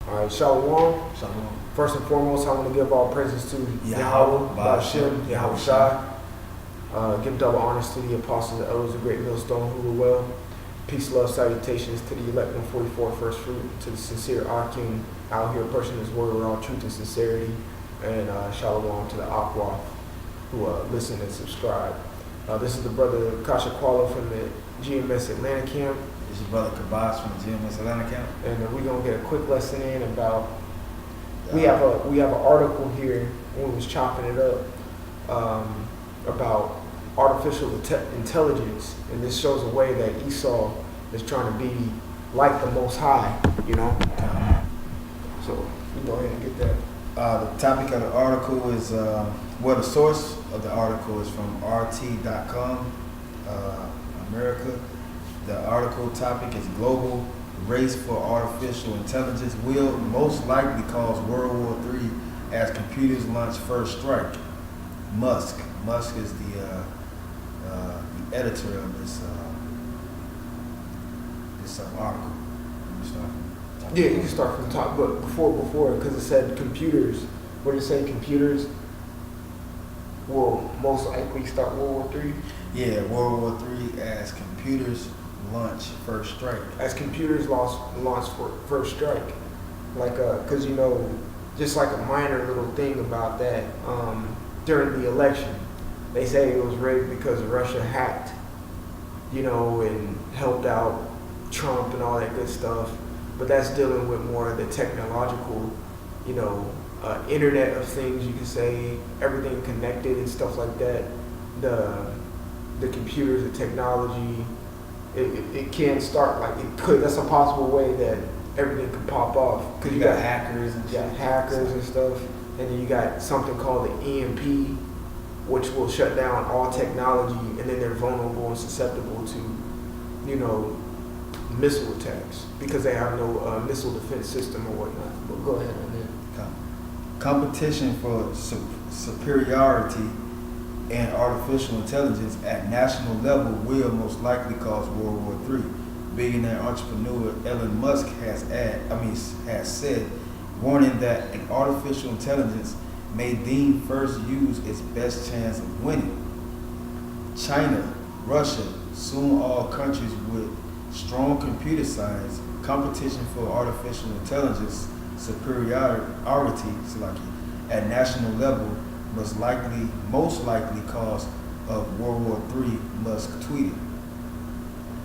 All right, Shalom. Shalom. First and foremost, I want to give all praises to Yahweh, Ba'ashem, Yahweh Shai. Give double honors to the apostles and elders of Great Millstone who were well. Peace, love, salutations to the elect 144 first fruit, to the sincere Akim out here pushing his word with all truth and sincerity. And Shalom to the Aqua who listen and subscribe. This is the brother Kasha Kwala from the GMS Atlanta camp. This is your brother Kabas from the GMS Atlanta camp. And we're gonna get a quick lesson in about. We have an article here when we was chopping it up about artificial intelligence, and this shows a way that Esau is trying to be like the Most High, you know. So we go ahead and get that. The topic of the article is the source of the article is from RT.com, America. The article topic is global race for artificial intelligence will most likely cause World War III as computers launch first strike. Musk is the editor of this article. Yeah, you can start from the top, but before, because it said computers. What did it say? Computers will most likely start World War III. Yeah, World War III as computers launch first strike. As computers launch for first strike, like because you know, just like a minor little thing about that. During the election, they say it was rigged because Russia hacked, you know, and helped out Trump and all that good stuff. But that's dealing with more of the technological, you know, Internet of Things. You can say everything connected and stuff like that. The computers, the technology. It can start like it could. That's a possible way that everything could pop off. Because you got hackers and stuff, and then you got something called the EMP, which will shut down all technology, and then they're vulnerable and susceptible to, you know, missile attacks because they have no missile defense system or whatnot. But go ahead on that. Competition for superiority and artificial intelligence at national level will most likely cause World War III. Billionaire entrepreneur Elon Musk has said, warning that an artificial intelligence may deem first use its best chance of winning. China, Russia, soon all countries with strong computer science, competition for artificial intelligence superiority at national level most likely cause of World War III, Musk tweeted.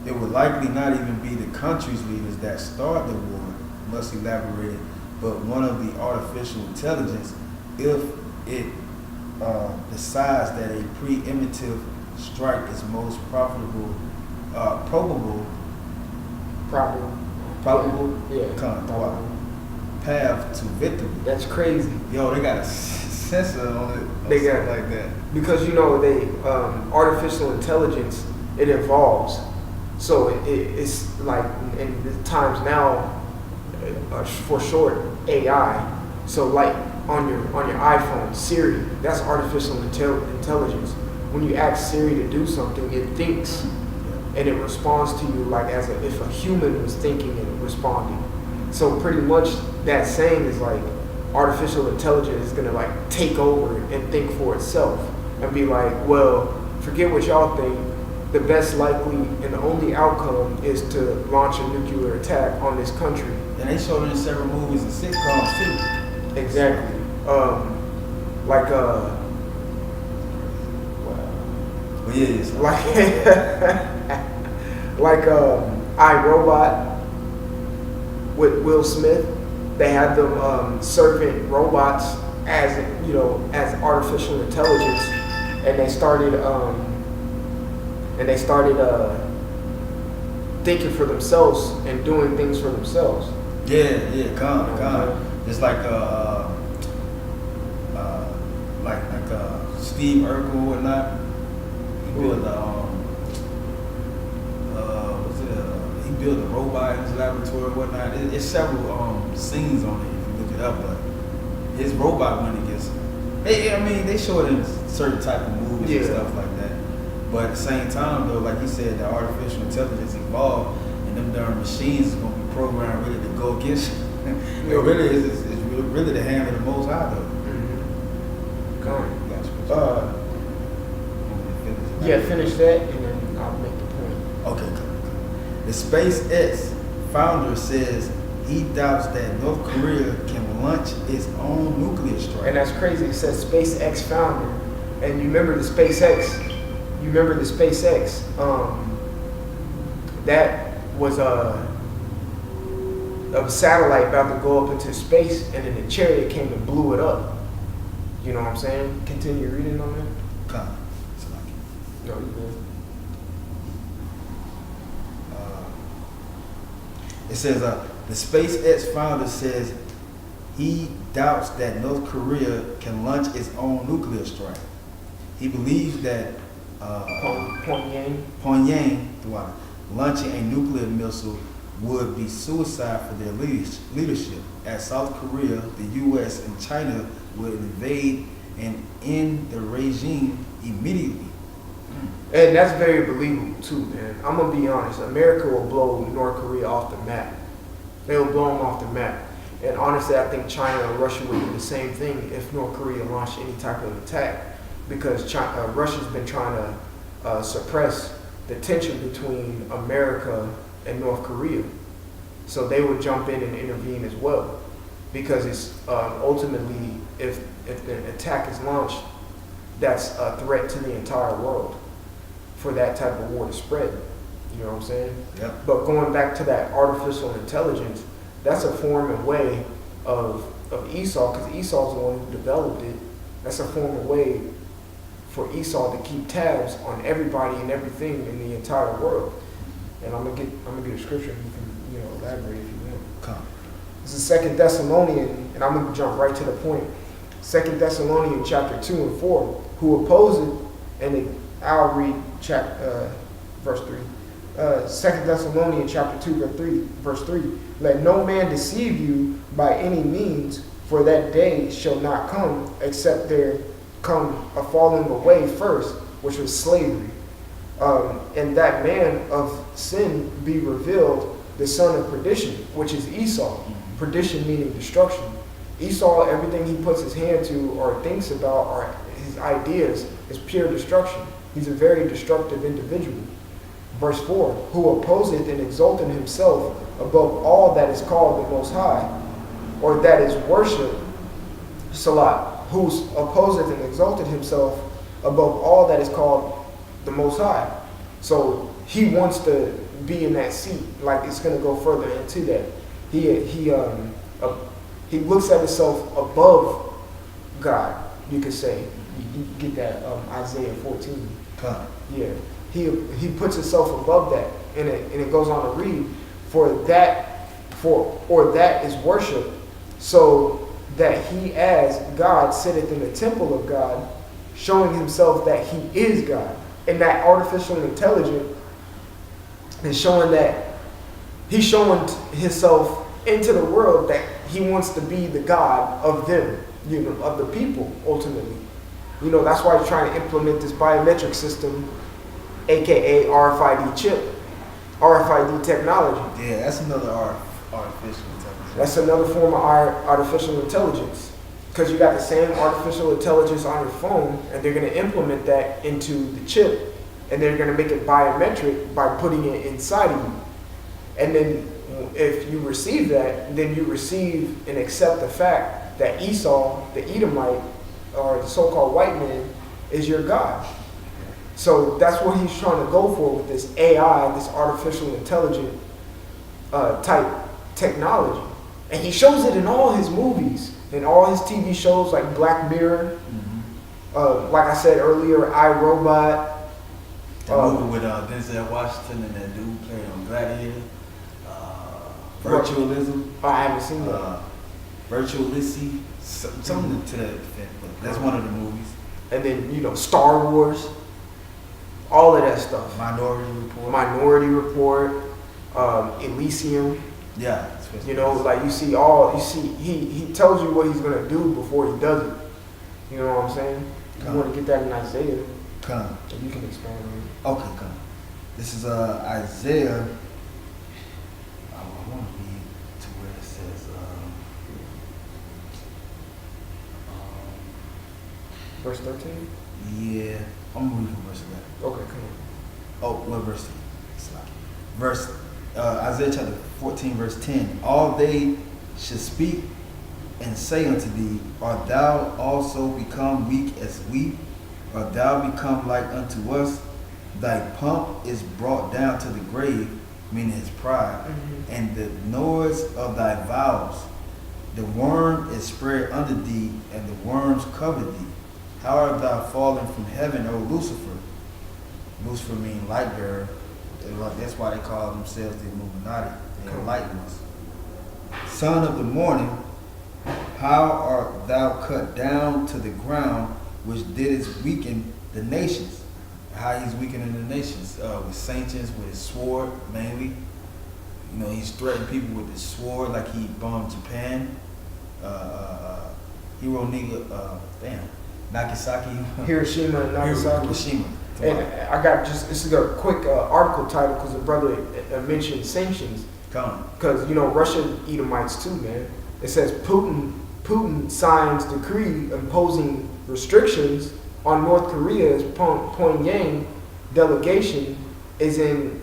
It would likely not even be the country's leaders that start the war, Musk elaborated, but one of the artificial intelligence if it decides that a preemptive strike is most probable path to victory. That's crazy. Yo, they got a sensor on it. They got like that because you know they artificial intelligence, it evolves. So it's like in the times now, for short, AI. So like on your iPhone, Siri, that's artificial intelligence. When you ask Siri to do something, it thinks and it responds to you like if a human was thinking and responding. So pretty much that saying is like artificial intelligence is gonna like take over and think for itself and be like, well, forget what y'all think. The best likely and the only outcome is to launch a nuclear attack on this country. And they showed it in several movies and sitcoms too. Exactly. iRobot with Will Smith. They had them serving robots as artificial intelligence, and they started thinking for themselves and doing things for themselves. Yeah, It's like Steve Urkel or whatnot. He built he built a robot in his laboratory and whatnot. It's several scenes on it if you look it up, but his robot went against him. They show it in certain type of movies and stuff like that. But at the same time though, like you said, the artificial intelligence evolved and them darn machines is gonna be programmed ready to go against you. It really is. It's really the hand of the Most High, though. Yeah, finish that, and then I'll make the point. Okay, come. The SpaceX founder says he doubts that North Korea can launch its own nuclear strike. And that's crazy. It says SpaceX founder, and you remember the SpaceX. That was a satellite about to go up into space, and then the chariot came and blew it up. You know what I'm saying? Continue reading on that. Come. No, you good. It says the SpaceX founder says he doubts that North Korea can launch its own nuclear strike. He believes that Pyongyang launching a nuclear missile would be suicide for their leadership, as South Korea, the U.S., and China would invade and end the regime immediately. And that's very believable too, man. I'm gonna be honest. America will blow North Korea off the map. They'll blow them off the map. And honestly, I think China and Russia would do the same thing if North Korea launched any type of attack, because Russia's been trying to suppress the tension between America and North Korea. So they would jump in and intervene as well, because it's ultimately, if the attack is launched, that's a threat to the entire world for that type of war to spread. You know what I'm saying? Yep. But going back to that artificial intelligence, that's a form and way of Esau, because Esau's the one who developed it. That's a form and way for Esau to keep tabs on everybody and everything in the entire world. And I'm gonna get a scripture. You can elaborate if you want. Come. This is 2 Thessalonians, and I'm gonna jump right to the point. 2 Thessalonians chapter 2 and 4, who oppose it, and I'll read verse 3. 2 Thessalonians chapter 2 verse 3. Let no man deceive you by any means, for that day shall not come, except there come a falling away first, which was slavery. And that man of sin be revealed, the son of perdition, which is Esau. Perdition meaning destruction. Esau, everything he puts his hand to or thinks about or his ideas is pure destruction. He's a very destructive individual. Verse 4, who opposeth and exalteth himself above all that is called the Most High, or that is worshipped, Salah, who opposeth and exalted himself above all that is called the Most High. So he wants to be in that seat. Like, it's going to go further into that. He looks at himself above God, you could say. You get that Isaiah 14. Come. Yeah. He puts himself above that, and it goes on to read, that is worship, so that he as God sitteth in the temple of God, showing himself that he is God. And that artificial intelligence is showing that he's showing himself into the world that he wants to be the God of them, of the people ultimately. That's why he's trying to implement this biometric system, aka RFID chip, RFID technology. Yeah, that's another artificial intelligence. That's another form of artificial intelligence, because you got the same artificial intelligence on your phone, and they're going to implement that into the chip, and they're going to make it biometric by putting it inside of you. And then if you receive that, then you receive and accept the fact that Esau, the Edomite, or the so-called white man, is your God. So that's what he's trying to go for with this AI, this artificial intelligent type technology. And he shows it in all his movies, in all his TV shows like Black Mirror, like I said earlier, iRobot. That movie with Denzel Washington and that dude playing on Gladiator. Virtualism. Oh, I haven't seen that. Virtuality. Something to that effect. But that's one of the movies. And then, Star Wars. All of that stuff. Minority Report. Elysium. Yeah. Like he tells you what he's gonna do before he does it. You know what I'm saying? You want to get that in Isaiah. Come. You can expand on it. Okay, come. This is Isaiah. I want to read to where it says Verse 13? Yeah, I'm gonna read from verse 11. Okay, come on. Oh, what verse? Verse Isaiah chapter 14, verse 10. All they should speak and say unto thee, art thou also become weak as we? Art thou become like unto us? Thy pomp is brought down to the grave, meaning his pride, and the noise of thy vows. The worm is spread under thee, and the worms cover thee. How art thou fallen from heaven, O Lucifer? Lucifer means light bearer. That's why they call themselves the Illuminati, the enlightened ones. Son of the morning, how art thou cut down to the ground, which didst weaken the nations? How he's weakening the nations? With sanctions, with his sword, mainly. You know, he's threatening people with his sword, like he bombed Japan. Nagasaki. Hiroshima and Nagasaki. Hiroshima. And I got this is a quick article title because the brother mentioned sanctions. Because, you know, Russia Edomites too, man. It says Putin signs decree imposing restrictions on North Korea's Pyongyang delegation is in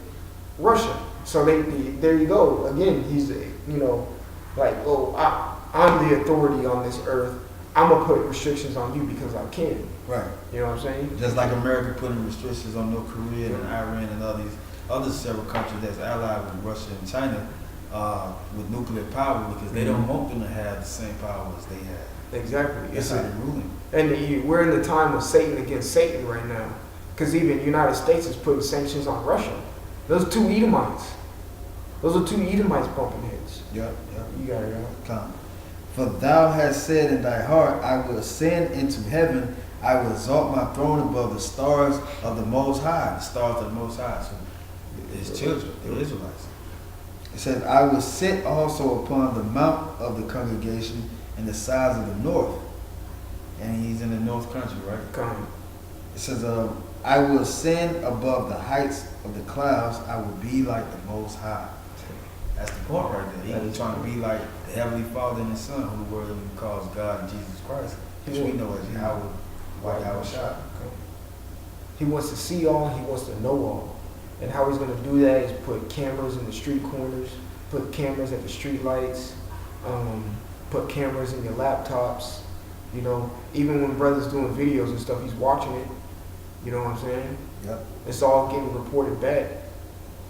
Russia. So there you go. Again, he's, you know, like, oh, I'm the authority on this earth. I'm going to put restrictions on you because I can. Right. You know what I'm saying? Just like America putting restrictions on North Korea and Iran and all these other several countries that's allied with Russia and China with nuclear power because they don't want them to have the same power as they have. Exactly. That's how they're ruling. And we're in the time of Satan against Satan right now. Because even the United States is putting sanctions on Russia. Those two Edomites. Those are two Edomites bumping heads. Yep. You got it, Come. For thou hast said in thy heart, I will ascend into heaven. I will exalt my throne above the stars of the Most High. The stars of the Most High. So his children, the Israelites. It says, I will sit also upon the mount of the congregation in the sides of the north. And he's in the north country, right? Come. It says, I will ascend above the heights of the clouds. I will be like the Most High. That's the point right there. He's trying to be like the Heavenly Father and His Son, who the Word calls God and Jesus Christ, which we know as Yahweh Shai. He wants to see all, he wants to know all. And how he's going to do that is put cameras in the street corners, put cameras at the street lights, put cameras in your laptops. You know, even when brothers doing videos and stuff, he's watching it. You know what I'm saying? Yep. It's all getting reported back.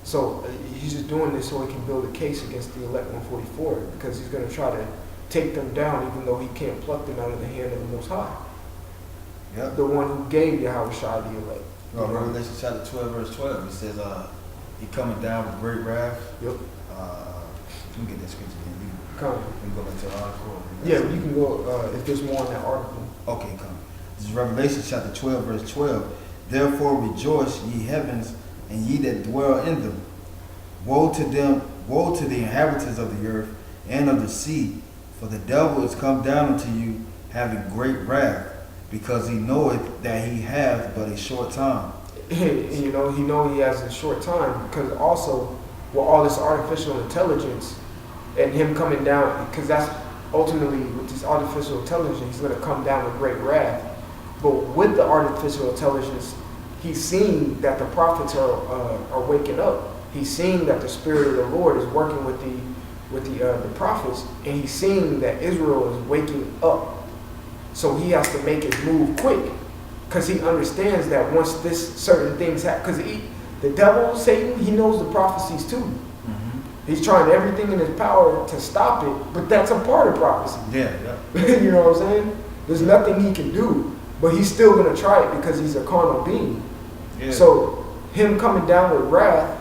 So he's just doing this so he can build a case against the elect 144 because he's going to try to take them down even though he can't pluck them out of the hand of the Most High. Yep. The one who gave Yahweh Shai the elect. Revelation chapter 12, verse 12, it says, he coming down with great wrath. Yep. Let me get that scripture again. Come. We can go back to the article. Yeah, you can go if there's more on that article. Okay, come. This is Revelation chapter 12, verse 12. Therefore rejoice, ye heavens, and ye that dwell in them. Woe to them, woe to the inhabitants of the earth and of the sea, for the devil is come down unto you, having great wrath, because he knoweth that he hath but a short time. You know, he has a short time because also with all this artificial intelligence and him coming down, because that's ultimately with this artificial intelligence, he's going to come down with great wrath. But with the artificial intelligence, he's seeing that the prophets are waking up. He's seeing that the Spirit of the Lord is working with the prophets, and he's seeing that Israel is waking up. So he has to make his move quick, because he understands that once this certain things happen, because the devil, Satan, he knows the prophecies too. Mm-hmm. He's trying everything in his power to stop it, but that's a part of prophecy. Yeah. You know what I'm saying? There's nothing he can do, but he's still going to try it because he's a carnal being. Yeah. So him coming down with wrath,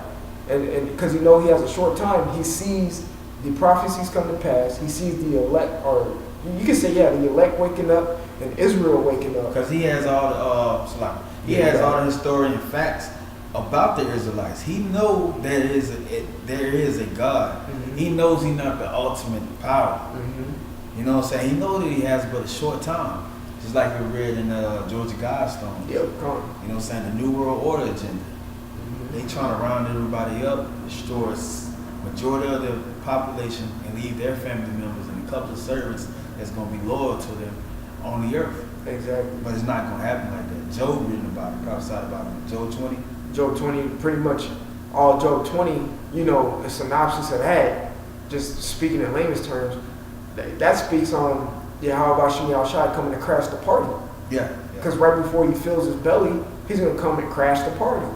and because he knows he has a short time, he sees the prophecies come to pass. He sees the elect, or you can say, the elect waking up and Israel waking up. Because he has all the all the historian facts about the Israelites. He knows there is a God. Mm-hmm. He knows he's not the ultimate power. Mm-hmm. You know what I'm saying? He knows that he has but a short time. Just like we read in Georgia Guidestone. Yep, you know what I'm saying? The New World Order agenda. Mm-hmm. They trying to round everybody up, destroy majority of the population, and leave their family members and a couple of servants that's going to be loyal to them on the earth. Exactly. But it's not gonna happen like that. Job written about it, prophesied about it. Job 20. Job 20, pretty much all Job 20, you know, a synopsis of that, just speaking in layman's terms, that speaks on Yahweh Shem Shai coming to crash the party. Yeah. Because right before he fills his belly, he's going to come and crash the party.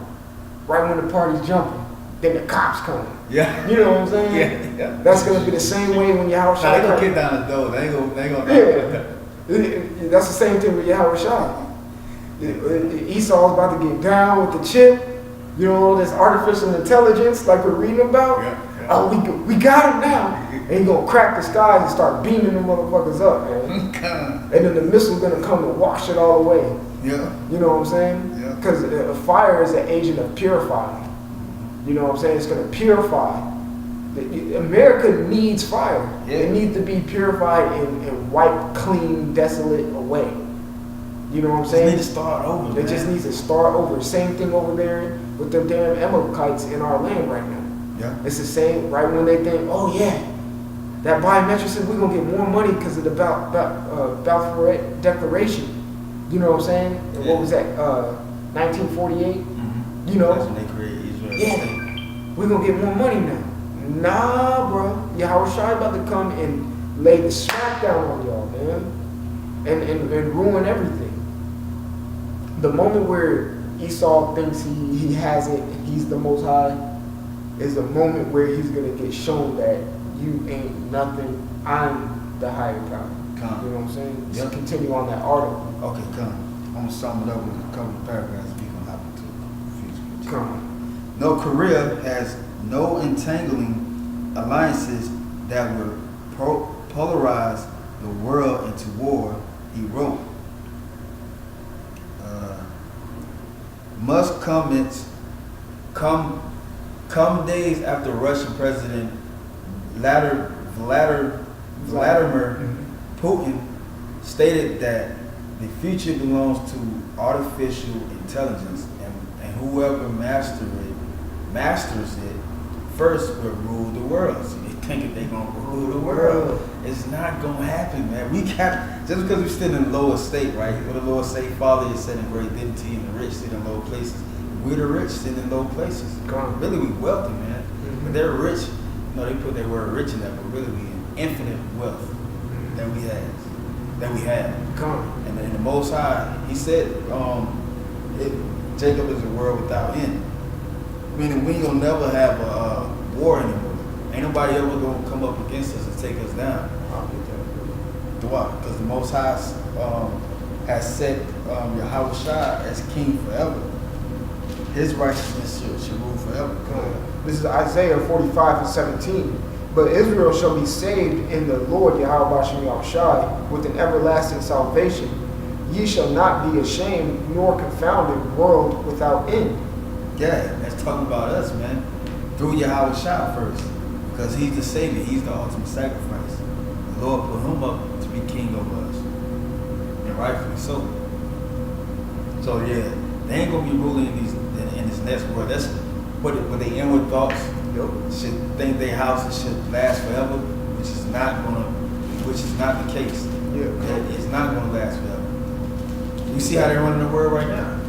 Right when the party's jumping, then the cops come. Yeah. You know what I'm saying? Yeah. That's going to be the same way when Yahweh Shai. They gonna kick down the door. They gonna. Yeah. That's the same thing with Yahweh Shai. Esau's about to get down with the chip. You know, this artificial intelligence like we're reading about. Yeah. Oh, we got him now. And he's going to crack the skies and start beaming them motherfuckers up, man. And then the missile's going to come and wash it all away. Yeah. You know what I'm saying? Yeah. Because fire is an agent of purifying. You know what I'm saying? It's going to purify. America needs fire. Yeah. It needs to be purified and wiped clean, desolate away. You know what I'm saying? It needs to start over. It just needs to start over. Same thing over there with the damn Amalekites in our land right now. Yeah. It's the same, right when they think, oh yeah, that biometric said we're going to get more money because of the Balfour Declaration. You know what I'm saying? And what was that, 1948? Mm-hmm. You know? That's when they created Israel. Yeah. We're going to get more money now. Nah, bro. Yahweh Shai about to come and lay the smackdown on y'all, man. And ruin everything. The moment where Esau thinks he has it, he's the Most High, is the moment where he's going to get shown that you ain't nothing, I'm the higher power. Come. You know what I'm saying? Yep. Just continue on that article. Okay, come. I'm gonna sum it up with a couple of paragraphs. We gonna hop into future. Come. No, Korea has no entangling alliances that would polarize the world into war. He wrote. Musk comments come days after Russian President Vladimir Putin stated that the future belongs to artificial intelligence, and whoever masters it first will rule the world. So they think if they're gonna rule the world, it's not gonna happen, man. We can't, just because we sit in the lower state, right? Where the lower state father is sitting in great dignity and the rich sit in low places. We're the rich sitting in low places. Really, we wealthy, man. But they're rich. You know, they put their word rich in that, but really we in infinite wealth that we have. And the Most High, he said, Jacob is a world without end. Meaning we ain't gonna never have a war anymore. Ain't nobody ever gonna come up against us and take us down. Why? Because the Most High has set Yahweh Shai as king forever. His righteousness should rule forever. This is Isaiah 45:17. But Israel shall be saved in the Lord Yahweh Shem Shai with an everlasting salvation. Ye shall not be ashamed nor confounded, world without end. Yeah, that's talking about us, man. Through Yahweh Shai first. Because he's the Savior. He's the ultimate sacrifice. The Lord put him up to be king over us. And rightfully so. So yeah, they ain't going to be ruling in this next world. That's what they inward thoughts should think their houses should last forever, which is not the case. Yeah. It's not going to last forever. You see how they're running the world right now?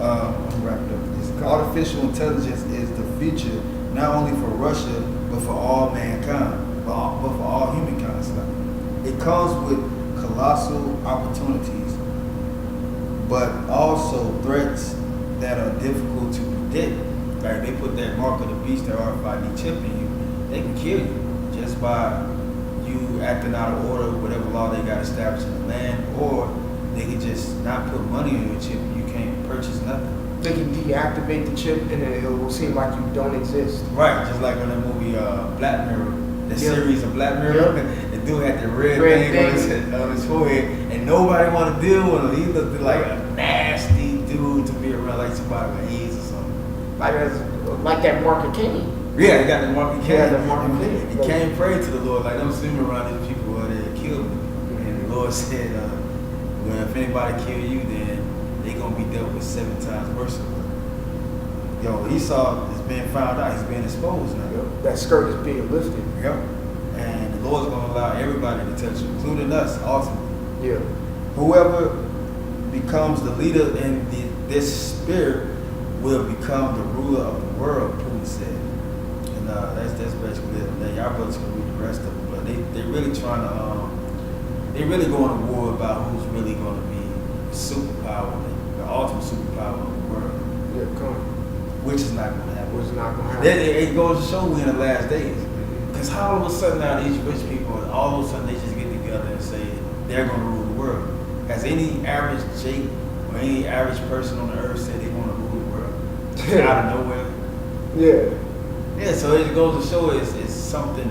I'm wrapped up. Artificial intelligence is the future, not only for Russia, but for all mankind, but for all humankind. It comes with colossal opportunities, but also threats that are difficult to predict. Like they put that mark of the beast, that RFID chip in you, they can kill you just by you acting out of order, whatever law they got established in the land, or they can just not put money on your chip and you can't purchase nothing. They can deactivate the chip and it will seem like you don't exist. Right, just like on that movie Black Mirror, the series of Black Mirror. The dude had the red thing on his forehead and nobody want to deal with him. He looked like a nasty dude to be around, like somebody with AIDS or something. Like that Mark King. Yeah, he got the Mark King. Yeah, the Mark King. He came and prayed to the Lord, like, don't see me around these people who they killed me. And the Lord said, well, if anybody kill you, then they gonna be dealt with 7 times worse. Yo, Esau is being found out. He's being exposed now. That skirt is being lifted. Yep. And the Lord's gonna allow everybody to touch you, including us, ultimately. Yeah. Whoever becomes the leader in this spirit will become the ruler of the world, Putin said. And that's basically it. Now, y'all brothers can read the rest of it, but they really trying to they really going to war about who's really going to be the superpower, the ultimate superpower of the world. Yeah, come on. Which is not going to happen. Which is not going to happen. It goes to show we in the last days. Because how all of a sudden now these rich people, all of a sudden they just get together and say they're going to rule the world. Has any average Jake or any average person on the earth said they want to rule the world? Out of nowhere? Yeah. Yeah, so it goes to show it's something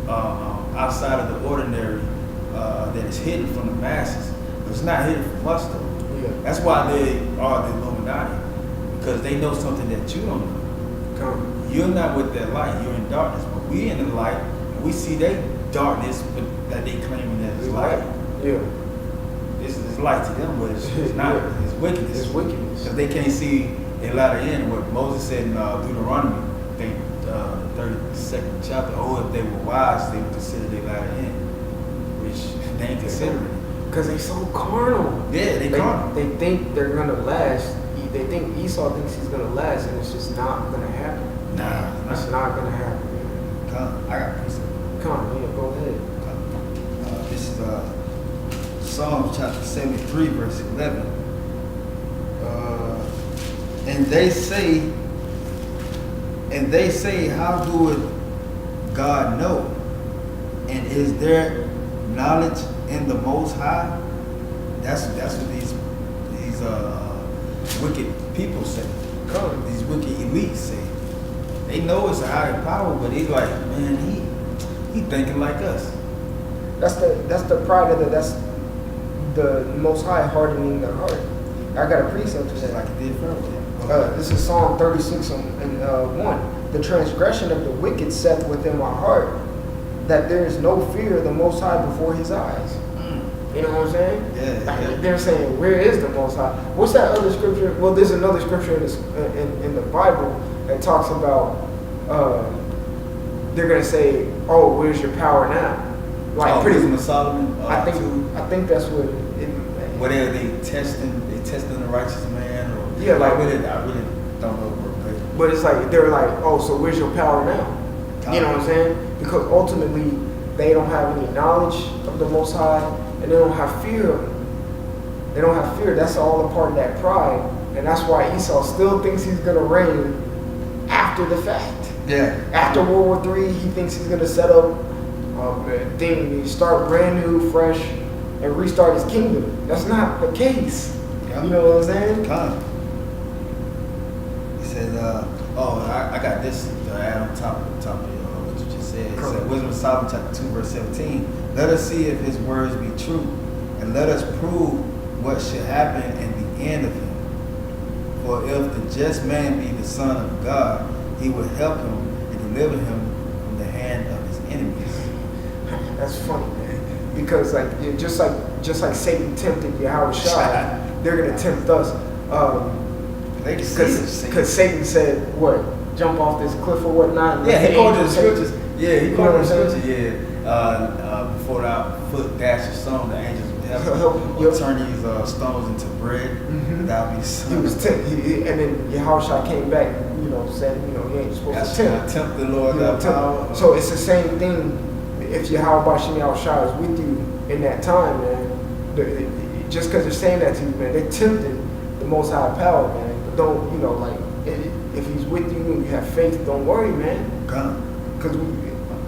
outside of the ordinary that is hidden from the masses. But it's not hidden from us though. Yeah. That's why they are the Illuminati. Because they know something that you don't know. Come. You're not with that light, you're in darkness. But we in the light, and we see their darkness, but that they claiming that it's light. Yeah. It's light to them, but it's not. Yeah. It's wickedness. It's wickedness. Because they can't see a latter end. What Moses said in Deuteronomy, I think the 32nd chapter, oh, if they were wise, they would consider their latter end. Which they ain't considering. Because they so carnal. Yeah, they carnal. They think they're going to last. They think Esau thinks he's going to last, and it's just not going to happen. Nah, It's not going to happen, man. Come, I got a piece of it. Come on, yeah, go ahead. This is Psalms chapter 73, verse 11. And they say, how doeth God know? And is there knowledge in the Most High? That's what these wicked people say. Come. These wicked elites say. They know it's a higher power, but he's like, man, he thinking like us. That's the pride of that's the Most High hardening their heart. I got a precept to Just that. like he did Pharaoh. This is Psalm 36 and 1. The transgression of the wicked saith within my heart, that there is no fear of the Most High before his eyes. You know what I'm saying? Yeah. They're saying, where is the Most High? What's that other scripture? Well, there's another scripture in the Bible that talks about, they're going to say, oh, where's your power now? Like Wisdom of Solomon. I think that's what it. Whatever they testing the righteous man, or Yeah, like- I really don't know where. But it's like they're like, oh, so where's your power now? You know what I'm saying? Because ultimately they don't have any knowledge of the Most High, and they don't have fear of Him. They don't have fear. That's all a part of that pride, and that's why Esau still thinks he's gonna reign after the fact. Yeah. After World War III, he thinks he's gonna set up start brand new, fresh, and restart his kingdom. That's not the case. Yeah. You know what I'm saying? Come. He says, I got this to add on top of what you just said. It said, Wisdom of Solomon chapter 2, verse 17. Let us see if his words be true, and let us prove what should happen in the end of him. For if the just man be the son of God, he will help him and deliver him from the hand of his enemies. That's funny, man. Because just like Satan tempted Yahushua, they're gonna tempt us. Because Satan said, what? Jump off this cliff or whatnot? Yeah, he quoted the scriptures. Yeah, he quoted the what I'm scripture. Yeah, before thy foot dash a stone, the angels would help you turn these stones into bread. Mhm. That would be son. He was tempted, and then Yahushua came back, said, he ain't supposed to tempt. Tempt the Lord thy power. So it's the same thing. If Yahushua is with you in that time, man, just because they're saying that to you, man, they're tempting the Most High power, man. But don't, if He's with you and you have faith, don't worry, man. Because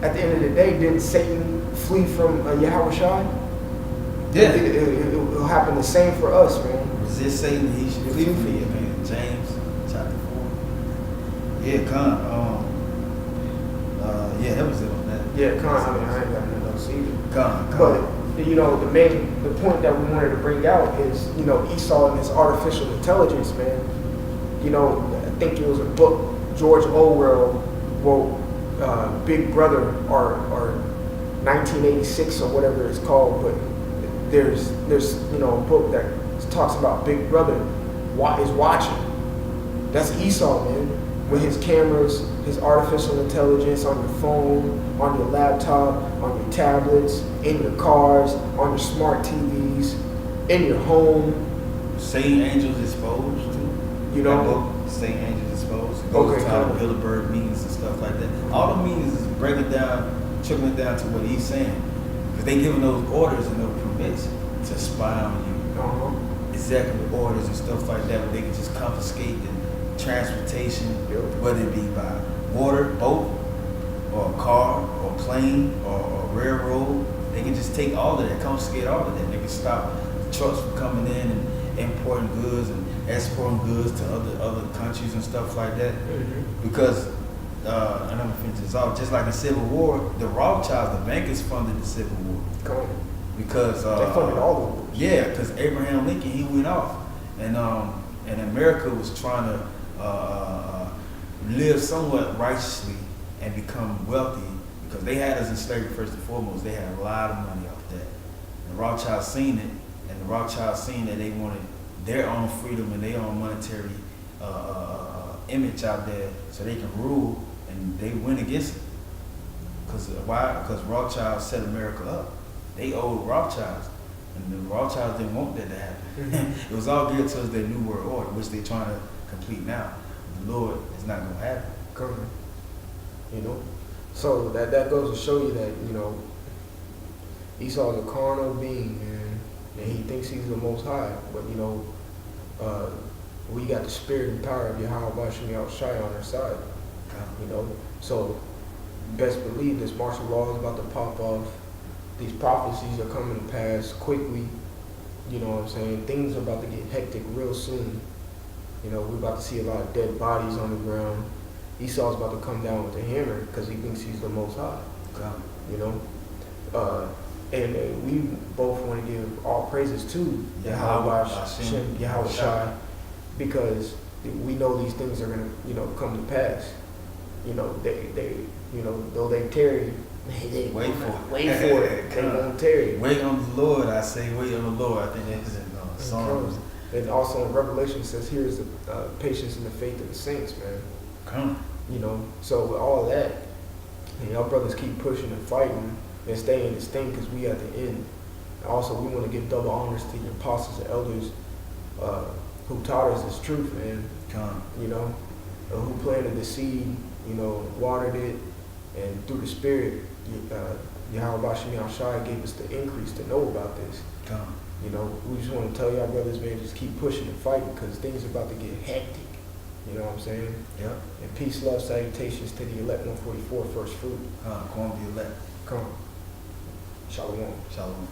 at the end of the day, didn't Satan flee from Yahushua? Yeah. It'll happen the same for us, man. Resist Satan, he should flee from you. Man, James chapter 4. Yeah, that was it on that. Yeah, I ain't got nothing else either. But the point that we wanted to bring out is, Esau and his artificial intelligence, man. I think it was a book George Orwell wrote, Big Brother or 1986 or whatever it's called, but there's a book that talks about Big Brother is watching. That's Esau, man. With his cameras, his artificial intelligence on your phone, on your laptop, on your tablets, in your cars, on your smart TVs, in your home. Satan angels exposed too. You know, that book, Satan angels exposed. It goes to all the Bilderberg meetings and stuff like that. All the meetings is breaking down, trickling down to what he's saying, because they giving those orders and those permits to spy on you. Executive orders and stuff like that, where they can just confiscate the transportation, whether it be by water, boat, or a car, or plane, or railroad. They can just take all of that, confiscate all of that. They can stop the trucks from coming in and importing goods and exporting goods to other countries and stuff like that. Because, and I'm gonna finish this off, just like the Civil War, the Rothschilds, the bankers funded the Civil War. Because they funded all the wars. Yeah, because Abraham Lincoln, he went off, and America was trying to live somewhat righteously and become wealthy, because they had us in slavery first and foremost. They had a lot of money off that. And the Rothschilds seen it, and the Rothschilds seen that they wanted their own freedom and their own monetary image out there, so they can rule, and they went against it. Because why? Because Rothschilds set America up. They owed Rothschilds, and the Rothschilds didn't want that to happen. It was all geared towards their New World Order, which they're trying to complete now. The Lord is not going to happen. Correct. You know, so that goes to show you that, you know, Esau's a carnal being, man, and he thinks he's the Most High. But you know, we got the spirit and power of Yahweh Shai on our side. You know, so best believe this martial law is about to pop off. These prophecies are coming to pass quickly. You know what I'm saying? Things are about to get hectic real soon. You know, we're about to see a lot of dead bodies on the ground. Esau's about to come down with a hammer because he thinks he's the Most High. You know? And we both want to give all praises to Yahweh Shai, because we know these things are going to, you know, come to pass. You know, they you know, though they tarry, they wait for it. They won't tarry. Wait on the Lord, I say. Wait on the Lord. I think that's in Psalms. And also in Revelation it says, "Here is the patience and the faith of the saints," man. Come. You know, so with all of that, and y'all brothers keep pushing and fighting and staying in this thing, because we at the end. Also, we want to give double honors to the apostles and elders who taught us this truth, man. Come. You know, who planted the seed, you know, watered it, and through the Spirit, Yahweh Shai gave us the increase to know about this. Come. You know, we just want to tell y'all brothers, man, just keep pushing and fighting, because things are about to get hectic. You know what I'm saying? Yeah. And peace, love, salutations to the elect 144 first fruit. Come the elect. Come. Shalom. Shalom.